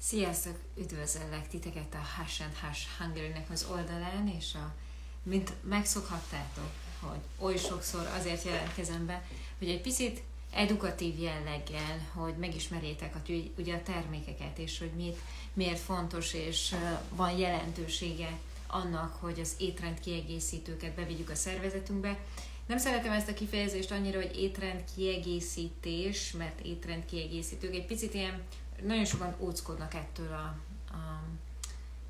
Sziasztok! Üdvözöllek titeket a Hash and Hash Hungary-nek az oldalán, és mint megszokhattátok, hogy oly sokszor azért jelentkezem be, hogy egy picit edukatív jelleggel, hogy megismerjétek ugye a termékeket, és hogy miért fontos és van jelentősége annak, hogy az étrendkiegészítőket bevigyük a szervezetünkbe. Nem szeretem ezt a kifejezést annyira, hogy étrendkiegészítés, mert étrendkiegészítők egy picit ilyen, nagyon sokan óckodnak ettől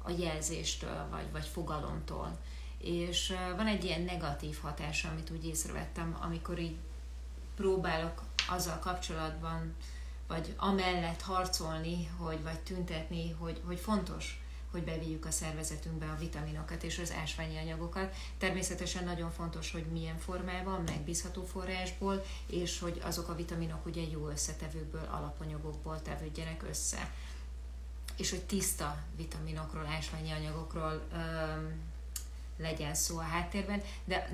a jelzéstől, vagy fogalomtól. És van egy ilyen negatív hatás, amit úgy észrevettem, amikor így próbálok azzal kapcsolatban, vagy amellett harcolni, vagy tüntetni, hogy fontos, hogy bevigyük a szervezetünkbe a vitaminokat és az ásványi anyagokat. Természetesen nagyon fontos, hogy milyen formában, megbízható forrásból, és hogy azok a vitaminok ugye jó összetevőkből, alapanyagokból tevődjenek össze. És hogy tiszta vitaminokról, ásványi anyagokról legyen szó a háttérben. De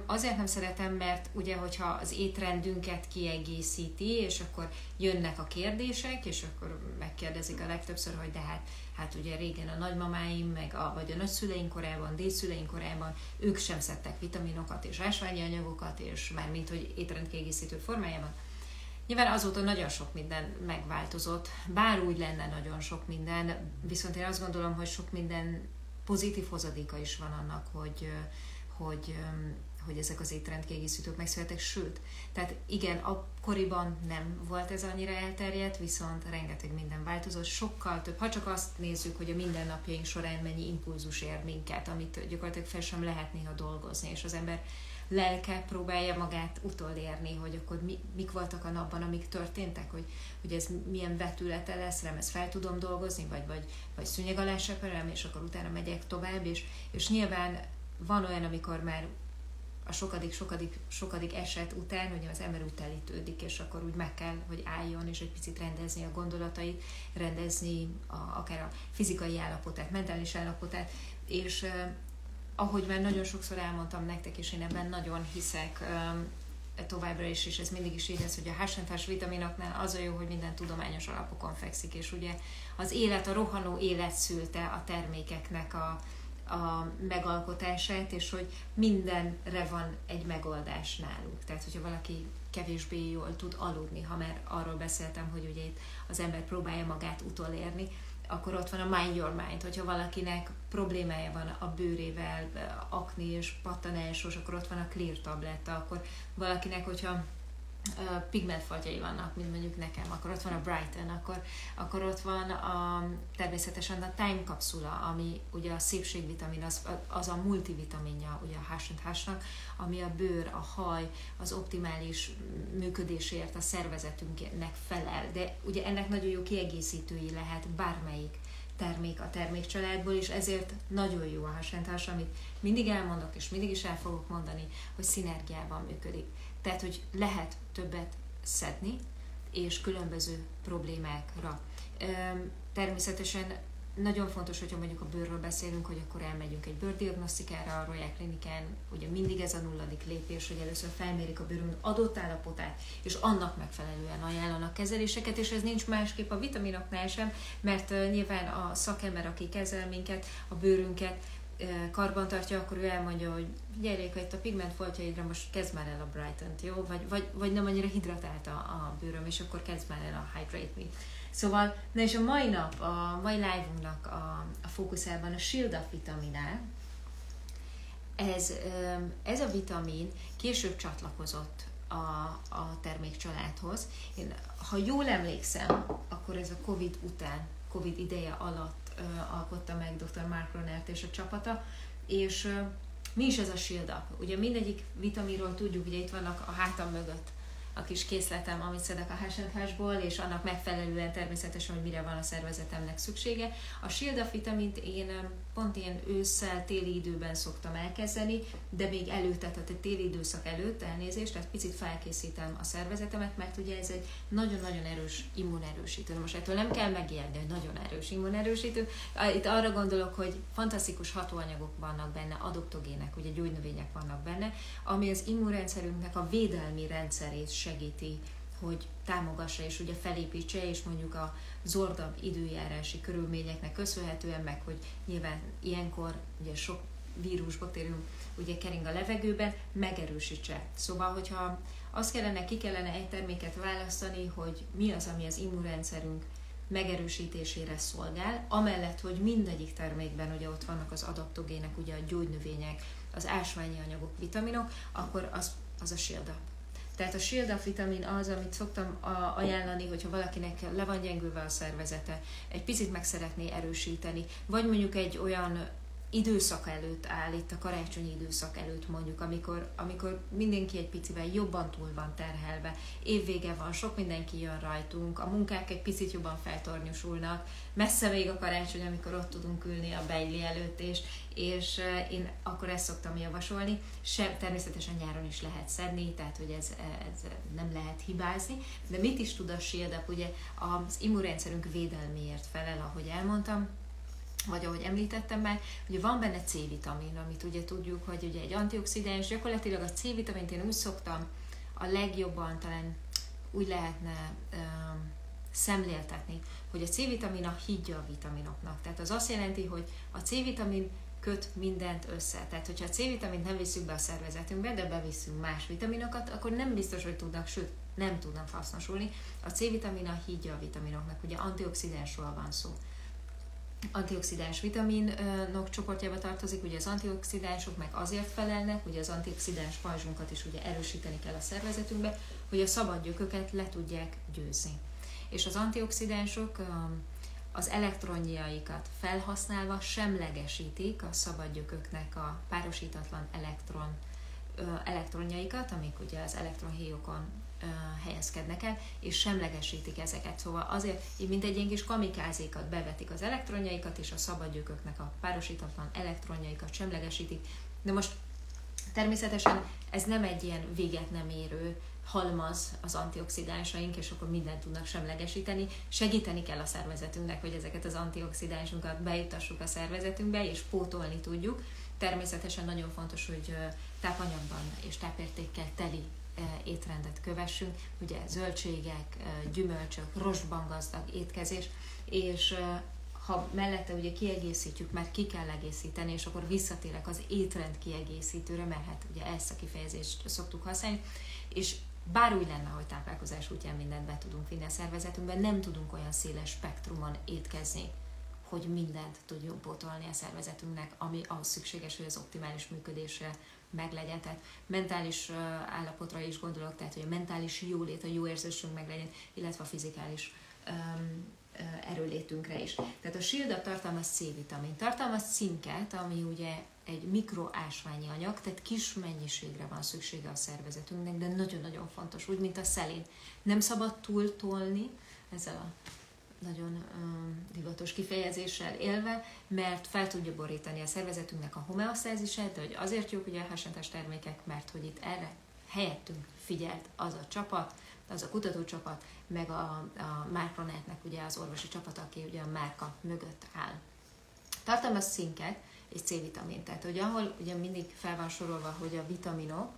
azért nem szeretem, mert ugye, hogyha az étrendünket kiegészíti, és akkor jönnek a kérdések, és akkor megkérdezik a legtöbbször, hogy de hát ugye régen a nagymamáim, vagy a nagyszüleink korában, dédszüleink korában, ők sem szedtek vitaminokat és ásványi anyagokat, és mármint, hogy étrendkiegészítő formájában. Nyilván azóta nagyon sok minden megváltozott, bár úgy lenne nagyon sok minden, viszont én azt gondolom, hogy sok minden pozitív hozadéka is van annak, hogy ezek az étrendkiegészítők megszülettek, sőt, tehát igen, akkoriban nem volt ez annyira elterjedt, viszont rengeteg minden változott, sokkal több, ha csak azt nézzük, hogy a mindennapjaink során mennyi impulzus ér minket, amit gyakorlatilag fel sem lehet néha dolgozni, és az ember lelke próbálja magát utolérni, hogy akkor mik voltak a napban, amik történtek, hogy ez milyen vetülete lesz, ezt fel tudom dolgozni, vagy szőnyeg alá seperem, és akkor utána megyek tovább, és nyilván van olyan, amikor már a sokadik eset után, hogy az ember úgy telítődik, és akkor úgy meg kell, hogy álljon, és egy picit rendezni a gondolatait, rendezni akár a fizikai állapotát, mentális állapotát, és ahogy már nagyon sokszor elmondtam nektek, és én ebben nagyon hiszek továbbra is, és ez mindig is így lesz, hogy a Hash and Hash vitaminoknál az a jó, hogy minden tudományos alapokon fekszik, és ugye az élet, a rohanó élet szülte a termékeknek a megalkotását, és hogy mindenre van egy megoldás náluk. Tehát, hogyha valaki kevésbé jól tud aludni, ha már arról beszéltem, hogy ugye itt az ember próbálja magát utolérni, akkor ott van a Mind Your Mind, hogyha valakinek problémája van a bőrével, akné és pattanásos, akkor ott van a Clear tabletta, akkor valakinek, hogyha pigmentfaltjai vannak, mint mondjuk nekem, akkor ott van a Brighten, akkor ott van természetesen a Time kapszula, ami ugye a szépségvitamin, az a multivitaminja ugye a Hash and Hash-nak, ami a bőr, a haj, az optimális működésért a szervezetünknek felel, de ugye ennek nagyon jó kiegészítői lehet bármelyik termék a termékcsaládból, és ezért nagyon jó a Hash and Hash, amit mindig elmondok, és mindig is el fogok mondani, hogy szinergiában működik. Tehát, hogy lehet többet szedni, és különböző problémákra. Természetesen nagyon fontos, hogyha mondjuk a bőrről beszélünk, hogy akkor elmegyünk egy bőrdiagnosztikára, a Royal Clinicán, ugye mindig ez a 0. lépés, hogy először felmérik a bőrünk adott állapotát, és annak megfelelően ajánlanak kezeléseket, és ez nincs másképp a vitaminoknál sem, mert nyilván a szakember, aki kezel minket, a bőrünket, karbantartja, akkor ő elmondja, hogy gyerek, hogy a pigmentfoltjaidra most kezd már el a Brightent, jó? Vagy nem annyira hidratált a bőröm, és akkor kezd már el a Hydrate Me. Szóval, na és a mai nap, a mai live-unknak a fókuszában a Shield Up vitaminál, ez a vitamin később csatlakozott a termékcsaládhoz. Én, ha jól emlékszem, akkor ez a Covid után, Covid ideje alatt alkotta meg dr. Mark Ronert és a csapata, és mi is ez a Shield Up? Ugye mindegyik vitaminról tudjuk, ugye itt vannak a hátam mögött a kis készletem, amit szedek a Hash and Hash-ból, és annak megfelelően természetesen, hogy mire van a szervezetemnek szüksége. A Shield Up vitamint én pont ilyen ősszel, téli időben szoktam elkezdeni, de még előtte, tehát a téli időszak előtt, elnézést, tehát picit felkészítem a szervezetemet, mert ugye ez egy nagyon-nagyon erős immunerősítő. Most ettől nem kell megijedni, hogy nagyon erős immunerősítő. Itt arra gondolok, hogy fantasztikus hatóanyagok vannak benne, adaptogének, ugye gyógynövények vannak benne, ami az immunrendszerünknek a védelmi rendszerét segíti hogy támogassa és ugye felépítse, és mondjuk a zordabb időjárási körülményeknek köszönhetően, meg hogy nyilván ilyenkor ugye sok vírus, baktérium ugye kering a levegőben, megerősítse. Szóval, hogyha ki kellene egy terméket választani, hogy mi az, ami az immunrendszerünk megerősítésére szolgál, amellett, hogy mindegyik termékben ugye ott vannak az adaptogének, ugye a gyógynövények, az ásványi anyagok, vitaminok, akkor az a Shield Up. Tehát a Shield Up vitamin az, amit szoktam ajánlani, hogyha valakinek le van gyengülve a szervezete, egy picit meg szeretné erősíteni, vagy mondjuk egy olyan időszak előtt áll, itt a karácsonyi időszak előtt mondjuk, amikor mindenki egy picivel jobban túl van terhelve, évvége van, sok mindenki jön rajtunk, a munkák egy picit jobban feltornyosulnak, messze még a karácsony, amikor ott tudunk ülni a bejli előtt, és én akkor ezt szoktam javasolni, természetesen nyáron is lehet szedni, tehát hogy ez nem lehet hibázni, de mit is tud a Shield Up? Ugye az immunrendszerünk védelméért felel, ahogy elmondtam, vagy ahogy említettem már, ugye van benne C-vitamin, amit ugye tudjuk, hogy ugye egy antioxidáns, gyakorlatilag a C-vitamint én úgy szoktam a legjobban talán úgy lehetne szemléltetni, hogy a C-vitamin a hídja a vitaminoknak. Tehát az azt jelenti, hogy a C-vitamin köt mindent össze. Tehát, hogyha a C-vitamint nem visszük be a szervezetünkbe, de bevisszünk más vitaminokat, akkor nem biztos, hogy tudnak, sőt, nem tudnak hasznosulni. A C-vitamin a hídja a vitaminoknak, ugye antioxidánsról van szó. Antioxidáns vitaminok csoportjába tartozik, ugye az antioxidánsok meg azért felelnek, ugye az antioxidáns pajzsunkat is ugye erősíteni kell a szervezetünkbe, hogy a szabad gyököket le tudják győzni. És az antioxidánsok az elektronjaikat felhasználva semlegesítik a szabad gyököknek a párosítatlan elektronjaikat, amik ugye az elektronhéjokon helyezkednek el, és semlegesítik ezeket. Szóval azért, így mint egy ilyen kis kamikázékat bevetik az elektronjaikat, és a szabad gyököknek a párosítatlan elektronjaikat semlegesítik. De most természetesen ez nem egy ilyen véget nem érő halmaz az antioxidánsaink, és akkor mindent tudnak semlegesíteni. Segíteni kell a szervezetünknek, hogy ezeket az antioxidánsunkat bejutassuk a szervezetünkbe, és pótolni tudjuk. Természetesen nagyon fontos, hogy tápanyagban és tápértékkel teli étrendet kövessünk, ugye zöldségek, gyümölcsök, rostban gazdag étkezés, és ha mellette ugye kiegészítjük, mert ki kell egészíteni, és akkor visszatérek az étrend kiegészítőre, mert hát ugye ezt a kifejezést szoktuk használni, és bár úgy lenne, hogy táplálkozás útján mindent be tudunk vinni a szervezetünkbe, nem tudunk olyan széles spektrumon étkezni, hogy mindent tudjunk pótolni a szervezetünknek, ami ahhoz szükséges, hogy az optimális működésre meglegyen. Tehát mentális állapotra is gondolok, tehát hogy a mentális jólét, a jó érzésünk meglegyen, illetve a fizikális erőlétünkre is. Tehát a Shield Up tartalmaz C-vitamin, tartalmaz cinket, ami ugye egy mikroásványi anyag, tehát kis mennyiségre van szüksége a szervezetünknek, de nagyon-nagyon fontos, úgy, mint a szelén. Nem szabad túltolni, ezzel a nagyon divatos kifejezéssel élve, mert fel tudja borítani a szervezetünknek a homeosztázisát, de hogy azért jók ugye a HSN-es termékek, mert hogy itt erre helyettünk figyelt az a csapat, az a kutatócsapat, meg a Márpronetnek ugye az orvosi csapat, aki ugye a márka mögött áll. Tartalmaz cinket és C-vitamint, tehát hogy ahol ugye mindig fel van sorolva, hogy a vitaminok,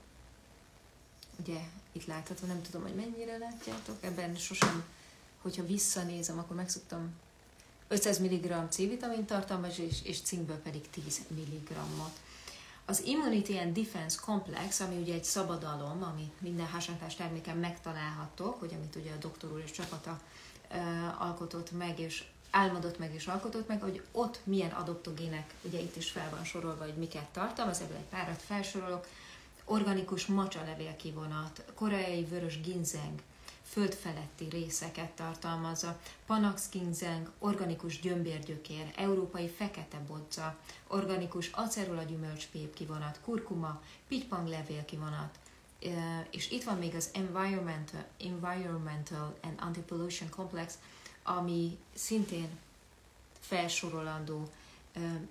ugye itt látható, nem tudom, hogy mennyire látjátok, ebben sosem, hogyha visszanézem, akkor megszoktam 500 mg C-vitamin tartalmaz, és cinkből pedig 10 mg-ot. Az Immunity and Defense Complex, ami ugye egy szabadalom, amit minden HSN-es terméken megtalálhattok, hogy amit ugye a doktor úr és csapata alkotott meg, és álmodott meg és alkotott meg, hogy ott milyen adaptogének, ugye itt is fel van sorolva, hogy miket tartalmaz, ebből egy párat felsorolok, organikus macsalevél kivonat, koreai vörös ginzeng, földfeletti részeket tartalmazza, panax ginseng, organikus gyömbérgyökér, európai fekete bodza, organikus acerola gyümölcspép kivonat, kurkuma, pitypang levél kivonat, és itt van még az Environmental and Anti-Pollution Complex, ami szintén felsorolandó,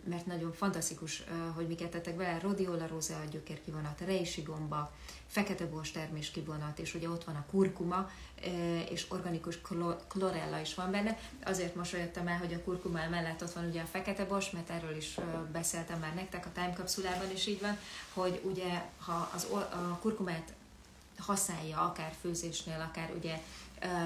mert nagyon fantasztikus, hogy miket tettek bele, rhodiola rosea gyökér kivonat, reishi gomba, fekete bors termés kivonat, és ugye ott van a kurkuma, és organikus chlorella is van benne. Azért mosolyodtam el, hogy a kurkuma mellett ott van ugye a fekete bors, mert erről is beszéltem már nektek a time kapszulában, és így van, hogy ugye ha a kurkumát használja, akár főzésnél, akár ugye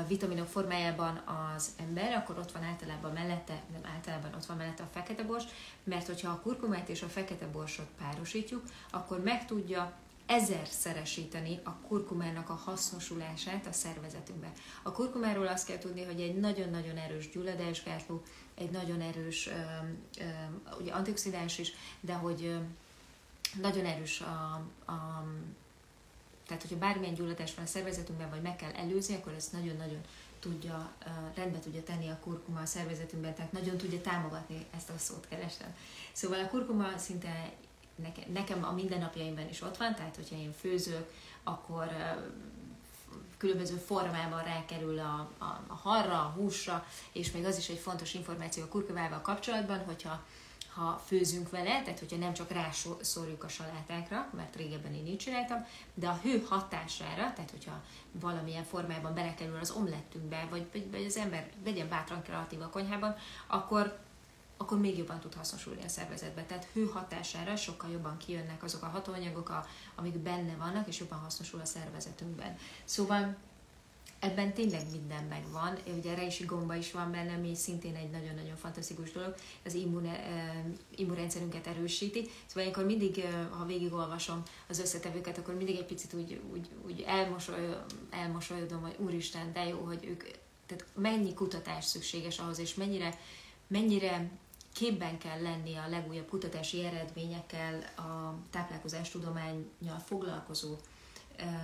vitaminok formájában az ember, akkor ott van általában mellette, nem általában ott van mellette a fekete bors, mert hogyha a kurkumát és a fekete borsot párosítjuk, akkor meg tudja 1000-szeresíteni a kurkumának a hasznosulását a szervezetünkben. A kurkumáról azt kell tudni, hogy egy nagyon-nagyon erős gyulladásgátló, egy nagyon erős ugye antioxidáns is, de hogy nagyon erős tehát, hogyha bármilyen gyulladás van a szervezetünkben, vagy meg kell előzni, akkor ezt nagyon-nagyon tudja, rendbe tudja tenni a kurkuma a szervezetünkben, tehát nagyon tudja támogatni, ezt a szót kerestem. Szóval a kurkuma szinte nekem a mindennapjaimban is ott van, tehát hogyha én főzök, akkor különböző formában rákerül a halra, a húsra, és még az is egy fontos információ a kurkumával kapcsolatban, hogyha főzünk vele, tehát hogyha nem csak rászórjuk a salátákra, mert régebben én így csináltam, de a hő hatására, tehát hogyha valamilyen formában belekerül az omlettünkbe, vagy az ember legyen bátran kreatív a konyhában, akkor még jobban tud hasznosulni a szervezetbe. Tehát hő hatására sokkal jobban kijönnek azok a hatóanyagok, amik benne vannak, és jobban hasznosul a szervezetünkben. Szóval ebben tényleg minden megvan, ugye reishi gomba is van benne, ami szintén egy nagyon-nagyon fantasztikus dolog, az immunrendszerünket erősíti. Szóval ilyenkor mindig, ha végigolvasom az összetevőket, akkor mindig egy picit úgy elmosolyodom, hogy úristen, de jó, hogy ők, tehát mennyi kutatás szükséges ahhoz, és mennyire képben kell lenni a legújabb kutatási eredményekkel a táplálkozástudománnyal foglalkozó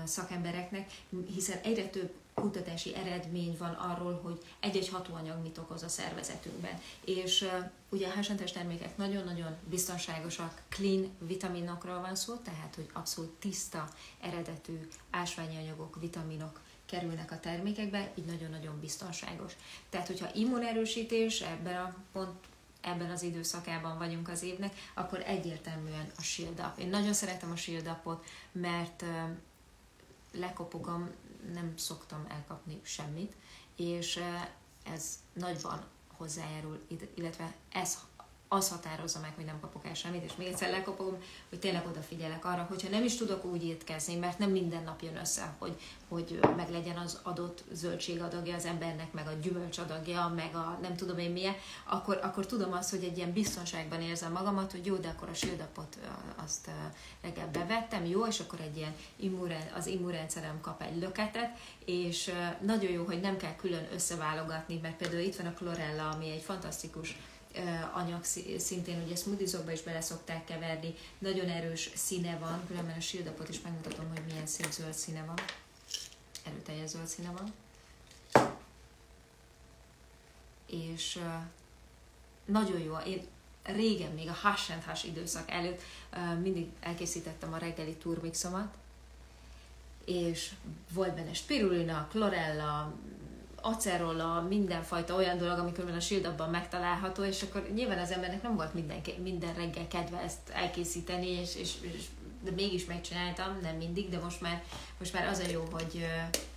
szakembereknek, hiszen egyre több kutatási eredmény van arról, hogy egy-egy hatóanyag mit okoz a szervezetünkben. És ugye a házsántes termékek nagyon-nagyon biztonságosak, clean vitaminokról van szó, tehát hogy abszolút tiszta, eredetű ásványi anyagok, vitaminok kerülnek a termékekbe, így nagyon-nagyon biztonságos. Tehát, hogyha immunerősítés ebben az időszakában vagyunk az évnek, akkor egyértelműen a Shield Up. Én nagyon szeretem a Shield Upot, mert lekopogom, nem szoktam elkapni semmit, és ez nagyban hozzájárul, illetve az határozza meg, hogy nem kapok el semmit, és még egyszer lekopogom, hogy tényleg odafigyelek arra, hogyha nem is tudok úgy étkezni, mert nem minden nap jön össze, hogy meglegyen az adott zöldségadagja az embernek, meg a gyümölcsadagja, meg a nem tudom én milyen, akkor tudom azt, hogy egy ilyen biztonságban érzem magamat, hogy jó, de akkor a Shield Upot azt reggel bevettem, jó, és akkor egy ilyen az immunrendszerem kap egy löketet, és nagyon jó, hogy nem kell külön összeválogatni, mert például itt van a chlorella, ami egy fantasztikus anyag, szintén ugye smoothie-zokba is bele szokták keverni, nagyon erős színe van, különben a Shield Upot is megmutatom, hogy milyen szép zöld színe van, erőteljes zöld színe van. És nagyon jó, én régen, még a hash and hash időszak előtt mindig elkészítettem a reggeli turmixomat, és volt benne spirulina, chlorella, acerola, mindenfajta olyan dolog, amikor a Shield Upban megtalálható, és akkor nyilván az embernek nem volt minden reggel kedve ezt elkészíteni, de mégis megcsináltam, nem mindig, de most már az a jó, hogy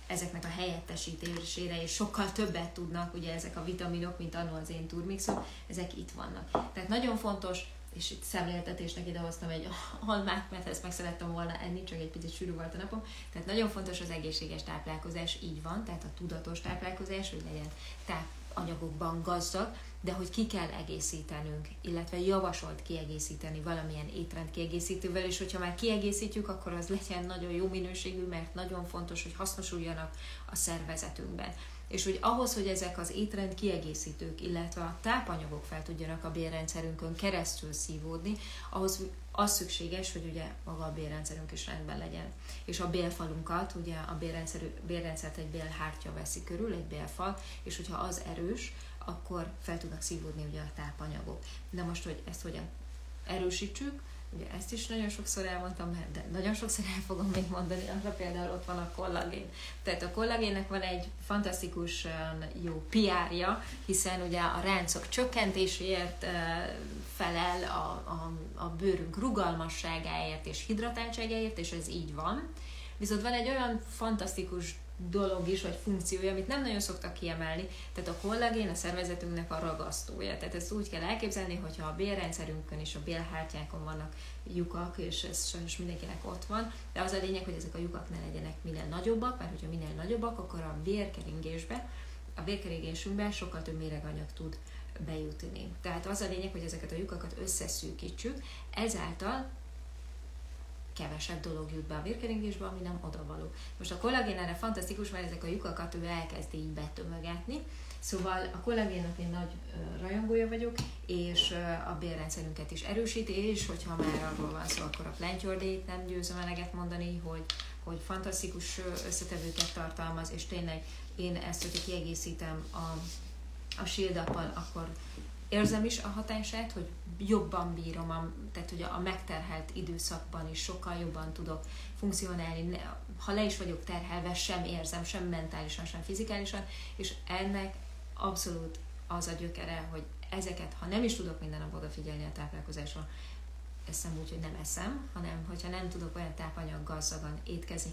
ezeknek a helyettesítésére és sokkal többet tudnak ugye ezek a vitaminok, mint annó az én turmixom, ezek itt vannak. Tehát nagyon fontos, és itt szemléltetésnek idehoztam egy almát, mert ezt meg szerettem volna enni, csak egy picit sűrű volt a napom. Tehát nagyon fontos az egészséges táplálkozás, így van, tehát a tudatos táplálkozás, hogy legyen tápanyagokban gazdag, de hogy ki kell egészítenünk, illetve javasolt kiegészíteni valamilyen étrend kiegészítővel, és hogyha már kiegészítjük, akkor az legyen nagyon jó minőségű, mert nagyon fontos, hogy hasznosuljanak a szervezetünkben. És hogy ahhoz, hogy ezek az étrend kiegészítők, illetve a tápanyagok fel tudjanak a bélrendszerünkön keresztül szívódni, ahhoz az szükséges, hogy ugye maga a bélrendszerünk is rendben legyen. És a bélfalunkat, ugye a bélrendszert egy bélhártya veszi körül, egy bélfal, és hogyha az erős, akkor fel tudnak szívódni ugye a tápanyagok. De most, hogy ezt hogyan erősítsük, ugye ezt is nagyon sokszor elmondtam, de nagyon sokszor el fogom még mondani, arra például ott van a kollagén. Tehát a kollagénnek van egy fantasztikus jó PR-ja, hiszen ugye a ráncok csökkentéséért felel a bőrünk rugalmasságáért és hidratáltságáért, és ez így van. Viszont van egy olyan fantasztikus dolog is, vagy funkciója, amit nem nagyon szoktak kiemelni. Tehát a kollagén a szervezetünknek a ragasztója. Tehát ezt úgy kell elképzelni, hogyha a bélrendszerünkön és a bélhártyákon vannak lyukak, és ez sajnos mindenkinek ott van, de az a lényeg, hogy ezek a lyukak ne legyenek minél nagyobbak, mert hogyha minél nagyobbak, akkor a vérkeringésünkbe sokkal több méreganyag tud bejutni. Tehát az a lényeg, hogy ezeket a lyukakat összeszűkítsük, ezáltal kevesebb dolog jut be a vérkeringésbe, ami nem odavaló. Most a kollagén erre fantasztikus, mert ezek a lyukakat ő elkezdi így betömögetni. Szóval a kollagénnak én nagy rajongója vagyok, és a bélrendszerünket is erősíti, és hogyha már arról van szó, akkor a Plant Your Day-t nem győzöm eleget mondani, hogy fantasztikus összetevőket tartalmaz, és tényleg én ezt, hogyha kiegészítem a Shield Up-al, akkor érzem is a hatását, hogy jobban bírom, tehát hogy a megterhelt időszakban is sokkal jobban tudok funkcionálni. Ha le is vagyok terhelve, sem érzem, sem mentálisan, sem fizikálisan, és ennek abszolút az a gyökere, hogy ezeket, ha nem is tudok minden nap odafigyelni a táplálkozásra, eszem úgy, hogy nem eszem, hanem hogyha nem tudok olyan tápanyag gazdagan étkezni,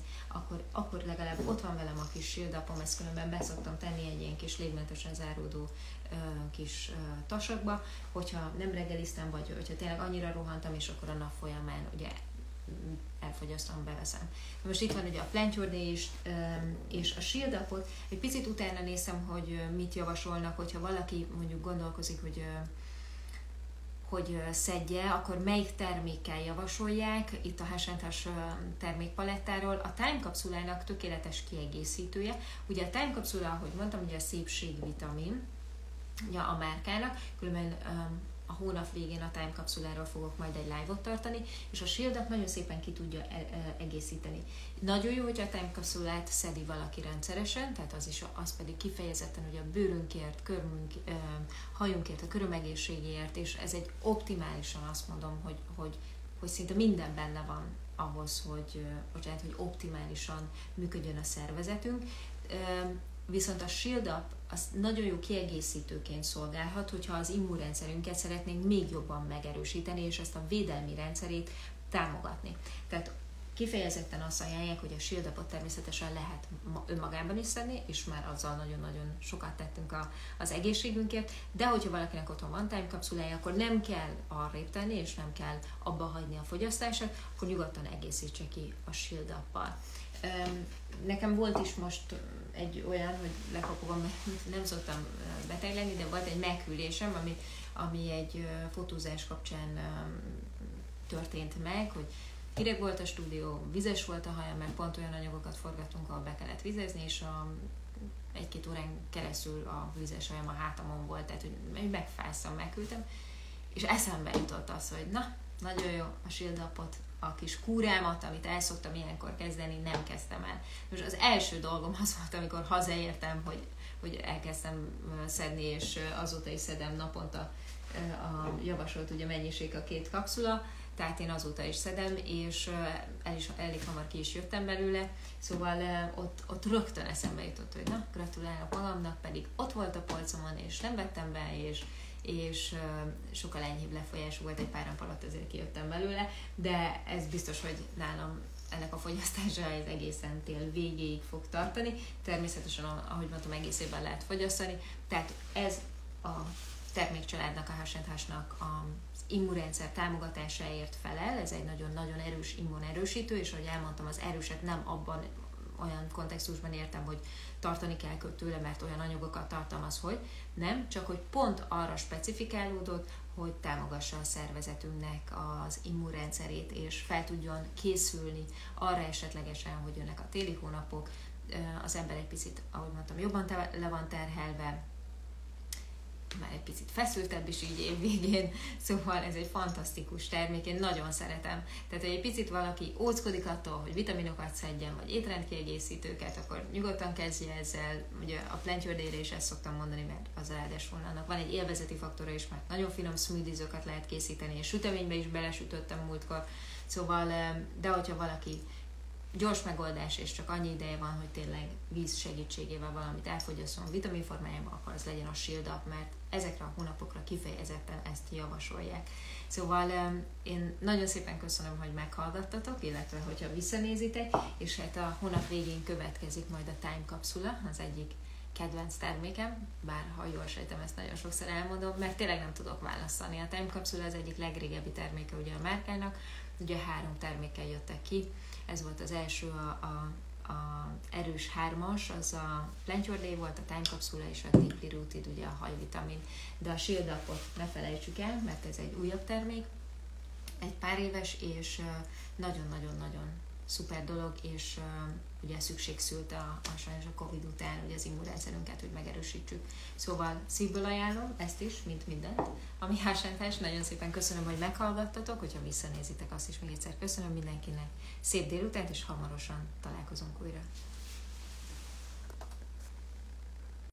akkor legalább ott van velem a kis Shield Up-om, ezt különben beszoktam tenni egy ilyen kis légmentesen záródó kis tasakba, hogyha nem reggeliztem, vagy hogyha tényleg annyira rohantam, és akkor a nap folyamán ugye elfogyasztom, beveszem. Most itt van ugye a Plant Your Day is, és a Shield Up-ot, egy picit utána nézem, hogy mit javasolnak, hogyha valaki mondjuk gondolkozik, hogy szedje, akkor melyik termékkel javasolják, itt a H&H termékpalettáról. A Time kapszulának tökéletes kiegészítője. Ugye a Time kapszula, ahogy mondtam, ugye a szépségvitamin, ugye a márkának, különben a hónap végén a Time kapszuláról fogok majd egy live-ot tartani, és a Shield Up nagyon szépen ki tudja egészíteni. Nagyon jó, hogy a Time kapszulát szedi valaki rendszeresen, tehát az pedig kifejezetten ugye a bőrünkért, körmünk, hajunkért, a körömegészségéért, és ez egy optimálisan azt mondom, hogy szinte minden benne van ahhoz, hogy optimálisan működjön a szervezetünk. Viszont a Shield Up az nagyon jó kiegészítőként szolgálhat, hogyha az immunrendszerünket szeretnénk még jobban megerősíteni, és ezt a védelmi rendszerét támogatni. Tehát kifejezetten azt ajánlják, hogy a Shield Up-ot természetesen lehet önmagában is szedni, és már azzal nagyon-nagyon sokat tettünk az egészségünkért, de hogyha valakinek otthon van Time kapszulája, akkor nem kell arrébb tenni, és nem kell abba hagyni a fogyasztását, akkor nyugodtan egészítse ki a Shield Up-pal. Nekem volt is most egy olyan, hogy lekapogom, mert nem szoktam beteg lenni, de volt egy meghűlésem, ami egy fotózás kapcsán történt meg, hogy hideg volt a stúdió, vizes volt a hajam, mert pont olyan anyagokat forgattunk, ahol be kellett vizezni, és egy-két órán keresztül a vizes hajam a hátamon volt, tehát hogy megfáztam, meghűltem, és eszembe jutott az, hogy na, nagyon jó a Shield Up-ot, a kis kúrámat, amit el szoktam ilyenkor kezdeni, nem kezdtem el. Most az első dolgom az volt, amikor hazaértem, hogy elkezdtem szedni, és azóta is szedem naponta a javasolt ugye mennyiség a 2 kapszula, tehát én azóta is szedem, és elég hamar ki is jöttem belőle, szóval ott rögtön eszembe jutott, hogy na, gratulálok magamnak, pedig ott volt a polcomon, és nem vettem be, és sokkal enyhébb lefolyású volt, egy pár nap alatt azért kijöttem belőle, de ez biztos, hogy nálam ennek a fogyasztása ez egészen tél végéig fog tartani. Természetesen, ahogy mondtam, egész évben lehet fogyasztani, tehát ez a termékcsaládnak, a H&H-nak az immunrendszer támogatásáért felel, ez egy nagyon-nagyon erős immunerősítő, és ahogy elmondtam, az erőset nem abban olyan kontextusban értem, hogy tartani kell tőle, mert olyan anyagokat tartalmaz, hogy nem, csak hogy pont arra specifikálódott, hogy támogassa a szervezetünknek az immunrendszerét, és fel tudjon készülni arra esetlegesen, hogy jönnek a téli hónapok, az ember egy picit, ahogy mondtam, jobban le van terhelve, már egy picit feszültebb is így év végén, szóval ez egy fantasztikus termék, én nagyon szeretem. Tehát, hogy egy picit valaki óckodik attól, hogy vitaminokat szedjen, vagy étrendkiegészítőket, akkor nyugodtan kezdje ezzel. Ugye a Plant Your Day-re is ezt szoktam mondani, mert az ráadásul annak van egy élvezeti faktora is, mert nagyon finom smoothies-okat lehet készíteni, és süteménybe is belesütöttem múltkor. Szóval, de hogyha valaki gyors megoldás, és csak annyi ideje van, hogy tényleg víz segítségével valamit elfogyasszon vitamin formájában, akkor az legyen a Shield Up, mert ezekre a hónapokra kifejezetten ezt javasolják. Szóval én nagyon szépen köszönöm, hogy meghallgattatok, illetve hogyha visszanézitek, és hát a hónap végén következik majd a Time Capsula, az egyik kedvenc termékem, bár ha jól sejtem, ezt nagyon sokszor elmondom, mert tényleg nem tudok választani. A Time Capsula az egyik legrégebbi terméke ugye a márkának, ugye 3 termékkel jöttek ki. Ez volt az első, a erős 3-as, az a Plant Your Day volt, a Time Capsula és a Deeply Rooted, ugye a hajvitamin. De a Shield Upot ne felejtsük el, mert ez egy újabb termék, egy pár éves, és nagyon-nagyon-nagyon szuper dolog, és ugye szükség szült sajnos a Covid után, ugye az immunrendszerünket, hogy megerősítsük. Szóval szívből ajánlom ezt is, mint mindent, ami Hásentás. Nagyon szépen köszönöm, hogy meghallgattatok, hogyha visszanézitek, azt is még egyszer köszönöm mindenkinek. Szép délutánt, és hamarosan találkozunk újra.